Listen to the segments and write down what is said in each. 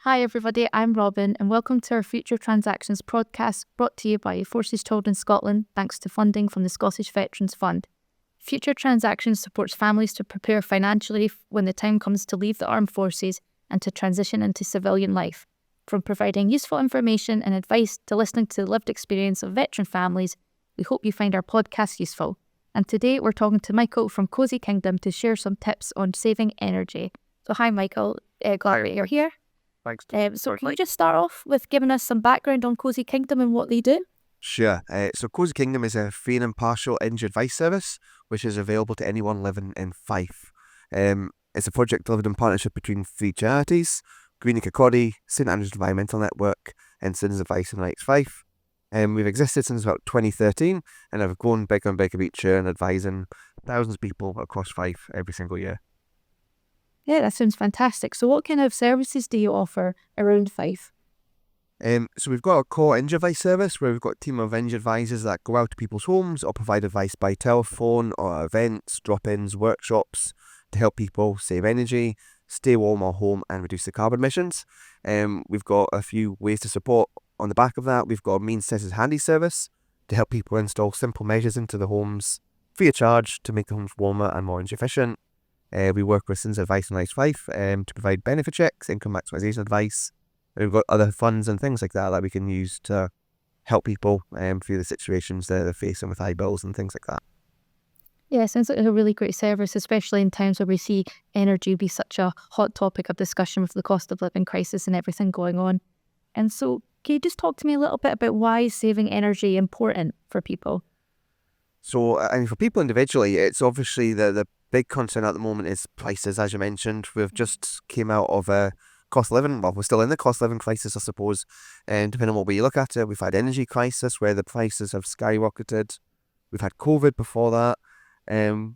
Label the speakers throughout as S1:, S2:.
S1: Hi everybody, I'm Robin and welcome to our Future Transactions podcast brought to you by Forces Children Scotland thanks to funding from the Scottish Veterans Fund. Future Transactions supports families to prepare financially when the time comes to leave the armed forces and to transition into civilian life. From providing useful information and advice to listening to the lived experience of veteran families, we hope you find our podcast useful. And today we're talking to Michael from Cosy Kingdom to share some tips on saving energy. So hi Michael, glad that you're here.
S2: Thanks.
S1: So can you just start off with giving us some background on Cosy Kingdom and what they do?
S2: Sure. So Cosy Kingdom is a free and impartial energy advice service, which is available to anyone living in Fife. It's a project delivered in partnership between three charities, Green Kirkcaldy, St Andrews Environmental Network, and Citizens Advice and Rights Fife. We've existed since about 2013 and have grown bigger and bigger each year and advising thousands of people across Fife every single year.
S1: Yeah, that sounds fantastic. So what kind of services do you offer around Fife?
S2: So we've got a core energy advice service where we've got a team of energy advisors that go out to people's homes or provide advice by telephone or events, drop-ins, workshops to help people save energy, stay warm at home and reduce the carbon emissions. We've got a few ways to support on the back of that. We've got a means tested handy service to help people install simple measures into the homes free of charge to make the homes warmer and more energy efficient. We work with Citizens Advice and Rights Fife to provide benefit checks, income maximisation advice. We've got other funds and things like that we can use to help people through the situations that they're facing with high bills and things like that.
S1: Yeah, it sounds like a really great service, especially in times where we see energy be such a hot topic of discussion with the cost of living crisis and everything going on. And so can you just talk to me a little bit about why is saving energy important for people?
S2: So, for people individually, it's obviously the big concern at the moment is prices, as you mentioned. We've just came out of a cost of living, well, we're still in the cost of living crisis, I suppose, and depending on what way you look at it, we've had energy crisis where the prices have skyrocketed. We've had COVID before that.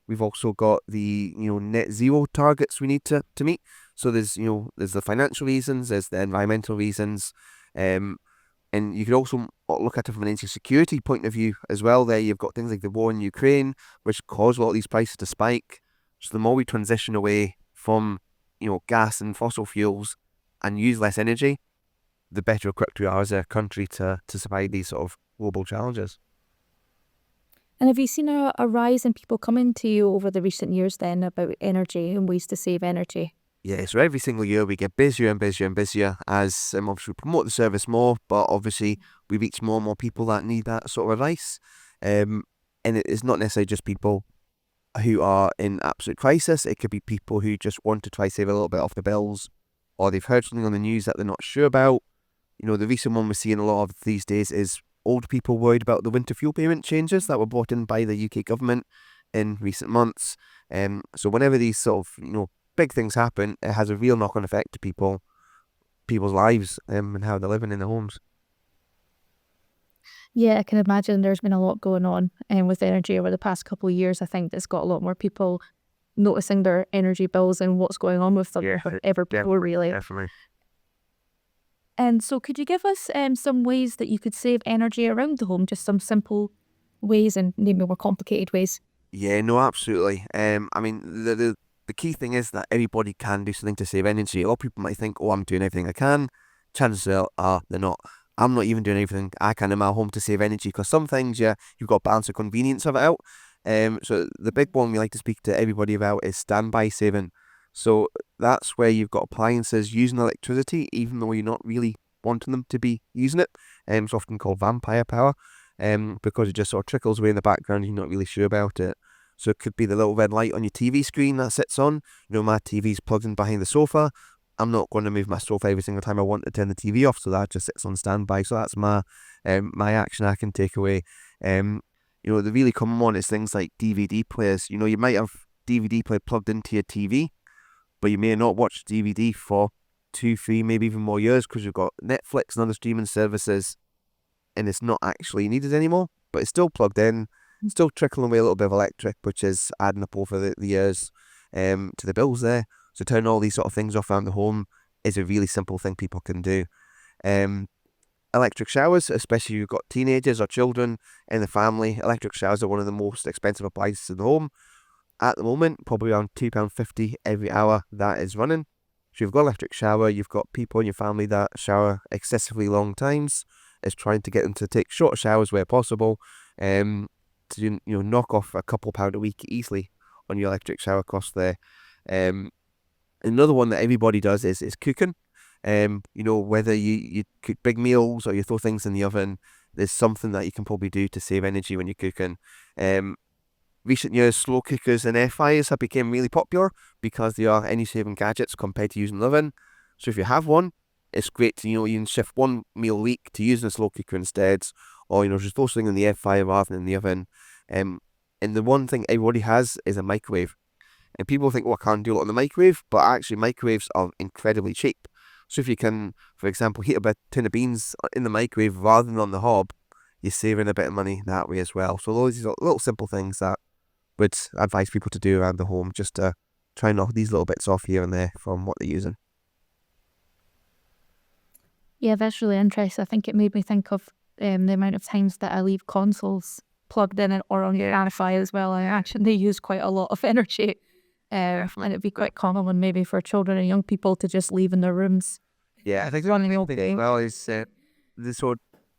S2: We've also got the net zero targets we need to meet. So there's the financial reasons, there's the environmental reasons, and you could also look at it from an energy security point of view as well. There you've got things like the war in Ukraine, which cause a lot of these prices to spike. So the more we transition away from gas and fossil fuels and use less energy, the better equipped we are as a country to survive these sort of global challenges.
S1: And have you seen a rise in people coming to you over the recent years then about energy and ways to save energy?
S2: Yeah, so every single year we get busier and busier and busier as obviously we promote the service more, but obviously we reach more and more people that need that sort of advice. And it's not necessarily just people who are in absolute crisis. It could be people who just want to try to save a little bit off the bills, or they've heard something on the news that they're not sure about. The recent one we're seeing a lot of these days is old people worried about the winter fuel payment changes that were brought in by the UK government in recent months. So whenever these sort of big things happen, it has a real knock-on effect to people's lives and how they're living in their homes.
S1: Yeah, I can imagine there's been a lot going on with energy over the past couple of years. I think it's got a lot more people noticing their energy bills and what's going on with them than ever before, really.
S2: Definitely.
S1: And so could you give us some ways that you could save energy around the home, just some simple ways and maybe more complicated ways?
S2: Yeah, no, absolutely. The key thing is that everybody can do something to save energy. A lot of people might think, oh, I'm doing everything I can. Chances are they're not. I'm not even doing everything I can in my home to save energy, because some things, you've got to balance the convenience of it out. So the big one we like to speak to everybody about is standby saving. So that's where you've got appliances using electricity, even though you're not really wanting them to be using it. It's often called vampire power, because it just sort of trickles away in the background. You're not really sure about it. So it could be the little red light on your TV screen that sits on. My TV's plugged in behind the sofa. I'm not going to move my sofa every single time I want to turn the TV off, so that just sits on standby. So that's my action I can take away. The really common one is things like DVD players. You might have DVD player plugged into your TV, but you may not watch DVD for 2, 3, maybe even more years because you've got Netflix and other streaming services, and it's not actually needed anymore, but it's still plugged in, still trickling away a little bit of electric, which is adding up over the years to the bills there. So turning all these sort of things off around the home is a really simple thing people can do. Electric showers, especially if you've got teenagers or children in the family, electric showers are one of the most expensive appliances in the home. At the moment, probably around £2.50 every hour that is running. So you've got electric shower, you've got people in your family that shower excessively long times. It's trying to get them to take shorter showers where possible, to knock off a couple pound a week easily on your electric shower cost there. Another one that everybody does is cooking. Whether you cook big meals or you throw things in the oven, there's something that you can probably do to save energy when you're cooking. Recent years, slow cookers and air fryers have become really popular because they are energy-saving gadgets compared to using an oven. So if you have one, it's great to, you can shift one meal a week to using a slow cooker instead, or, just throw something in the air fryer rather than in the oven. And the one thing everybody has is a microwave. And people think, I can't do a lot in the microwave, but actually microwaves are incredibly cheap. So if you can, for example, heat up a tin of beans in the microwave rather than on the hob, you're saving a bit of money that way as well. So those are little simple things that would advise people to do around the home, just to try and knock these little bits off here and there from what they're using.
S1: Yeah, that's really interesting. I think it made me think of the amount of times that I leave consoles plugged in or on your Wi-Fi as well. I actually use quite a lot of energy. And it'd be quite common maybe for children and young people to just leave in their rooms.
S2: Yeah, I think the one thing well is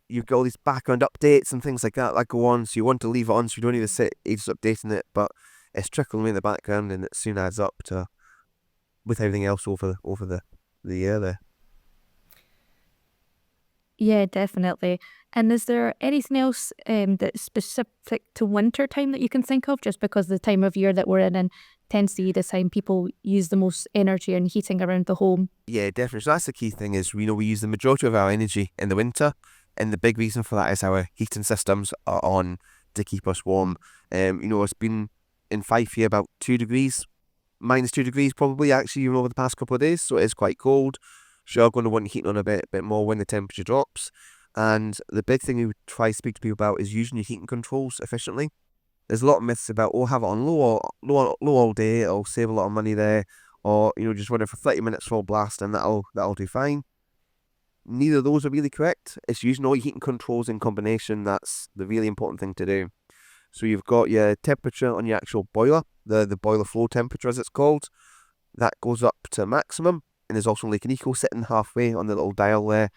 S2: you've got all these background updates and things like that go on, so you want to leave it on so you don't need to sit ages updating it, but it's trickling in the background and it soon adds up to with everything else over the year there.
S1: Yeah, definitely. And is there anything else that's specific to winter time that you can think of? Just because the time of year that we're in and tends to be the time people use the most energy and heating around the home.
S2: Yeah, definitely. So that's the key thing is, we use the majority of our energy in the winter, and the big reason for that is our heating systems are on to keep us warm. It's been in Fife here about 2 degrees, minus 2 degrees probably actually over the past couple of days, so it is quite cold. So you're going to want to heat on a bit more when the temperature drops. And the big thing we would try to speak to people about is using your heating controls efficiently. There's a lot of myths about, have it on low all day, it'll save a lot of money there, or just run it for 30 minutes full blast and that'll do fine. Neither of those are really correct. It's using all your heating controls in combination that's the really important thing to do. So you've got your temperature on your actual boiler, the boiler flow temperature as it's called, that goes up to maximum, and there's also like an eco sitting halfway on the little dial there,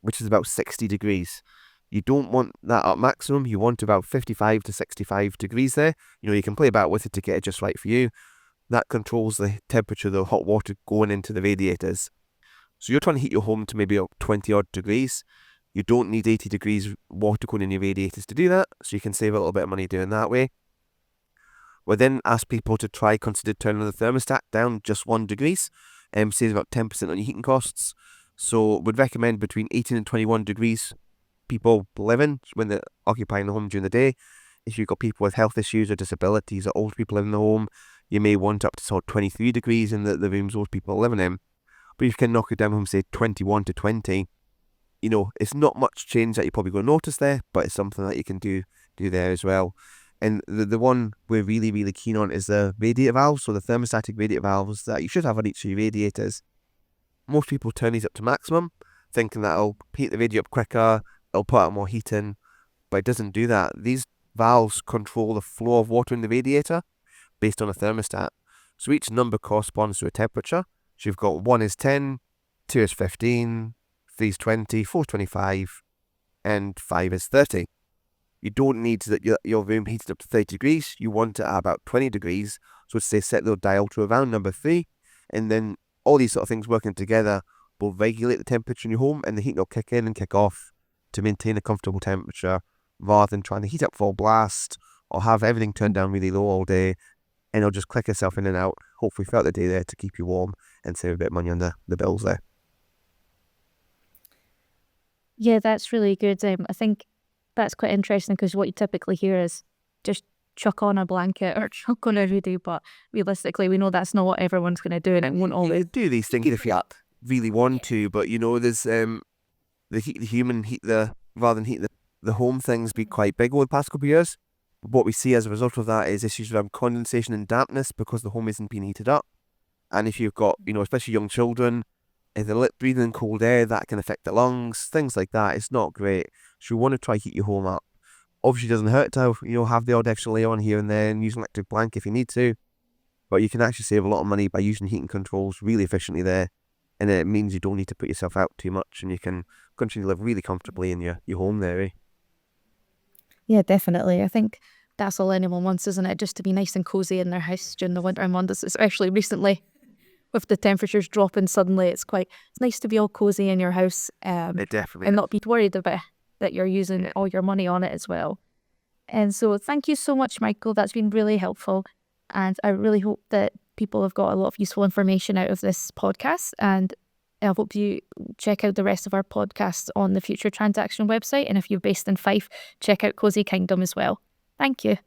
S2: which is about 60 degrees. You don't want that at maximum, you want about 55 to 65 degrees there. You can play about with it to get it just right for you. That controls the temperature of the hot water going into the radiators. So you're trying to heat your home to maybe 20 odd degrees. You don't need 80 degrees water going in your radiators to do that, so you can save a little bit of money doing that way. We then ask people to consider turning the thermostat down just 1 degrees, and saves about 10% on your heating costs. So we'd recommend between 18 and 21 degrees people live in when they're occupying the home during the day. If you've got people with health issues or disabilities or old people living in the home, you may want up to sort of 23 degrees in the rooms those people are living in. But if you can knock it down from, say, 21 to 20, it's not much change that you're probably going to notice there, but it's something that you can do there as well. And the one we're really, really keen on is the radiator valves, so the thermostatic radiator valves that you should have on each of your radiators. Most people turn these up to maximum, thinking that it'll heat the radiator up quicker, it'll put out more heat in, but it doesn't do that. These valves control the flow of water in the radiator based on a thermostat. So each number corresponds to a temperature. So you've got 1 is 10, 2 is 15, 3 is 20, 4 is 25, and 5 is 30. You don't need your room heated up to 30 degrees. You want it at about 20 degrees. So say set the dial to around number 3, and then all these sort of things working together will regulate the temperature in your home, and the heat will kick in and kick off to maintain a comfortable temperature, rather than trying to heat up full blast or have everything turned down really low all day, and it'll just click itself in and out, hopefully throughout the day there, to keep you warm and save a bit of money on the bills there.
S1: Yeah, that's really good. I think that's quite interesting because what you typically hear is just chuck on a blanket or chuck on a hoodie, but realistically we know that's not what everyone's going to do, and it won't always
S2: do these things if you really want to, but there's the human heat rather than heat the home thing's been quite big over the past couple of years. What we see as a result of that is issues around condensation and dampness because the home isn't being heated up. And if you've got, especially young children, if they're breathing in cold air, that can affect the lungs, things like that. It's not great. So you want to try heat your home up. Obviously, it doesn't hurt to have the odd extra layer on here and there and use an electric blanket if you need to. But you can actually save a lot of money by using heating controls really efficiently there and it means you don't need to put yourself out too much, and you can continue to live really comfortably in your home there.
S1: Yeah, definitely. I think that's all anyone wants, isn't it? Just to be nice and cozy in their house during the winter months, especially recently with the temperatures dropping suddenly. It's nice to be all cozy in your house,
S2: It definitely
S1: and
S2: is.
S1: not be worried about that you're using all your money on it as well. And so thank you so much, Michael. That's been really helpful. And I really hope that people have got a lot of useful information out of this podcast. And I hope you check out the rest of our podcasts on the Future Transaction website. And if you're based in Fife, check out Cosy Kingdom as well. Thank you.